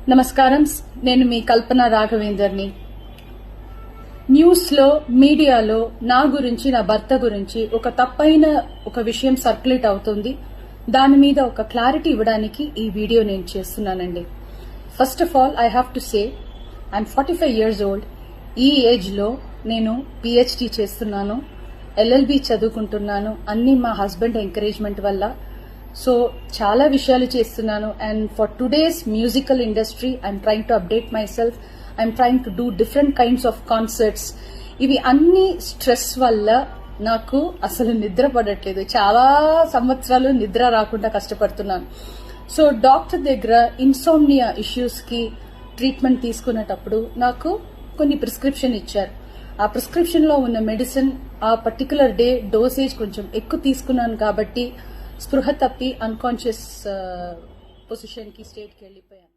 నమస్కారం. నేను మీ కల్పన రాఘవేందర్ని. న్యూస్లో మీడియాలో నా గురించి, నా భర్త గురించి ఒక తప్పైన ఒక విషయం సర్క్యులేట్ అవుతుంది. దాని మీద ఒక క్లారిటీ ఇవ్వడానికి ఈ వీడియో నేను చేస్తున్నానండి. First of all I have to say I'm 45 years old. ఈ ఏజ్లో నేను పిహెచ్డి చేస్తున్నాను, ఎల్ఎల్బి చదువుకుంటున్నాను. అన్ని మా హస్బెండ్ ఎంకరేజ్మెంట్ వల్ల. సో చాలా విషయాలు చేస్తున్నాను. And for today's musical industry I'm trying to update my self. I'm trying to do different kinds of concerts. ఇవి అన్ని స్ట్రెస్ వల్ల నాకు అసలు నిద్ర పడట్లేదు. చాలా సంవత్సరాలు నిద్ర రాకుండా కష్టపడుతున్నాను. సో డాక్టర్ దగ్గర ఇన్సోమ్నియా ఇష్యూస్ కి ట్రీట్మెంట్ తీసుకునేటప్పుడు నాకు కొన్ని ప్రిస్క్రిప్షన్ ఇచ్చారు. ఆ ప్రిస్క్రిప్షన్ లో ఉన్న మెడిసిన్ ఆ పర్టికులర్ డే డోసేజ్ కొంచెం ఎక్కువ తీసుకున్నాను కాబట్టి స్పృహ తప్పి అన్కాన్షియస్ పొజిషన్ కి స్టేట్ కి వెళ్ళిపోయాను.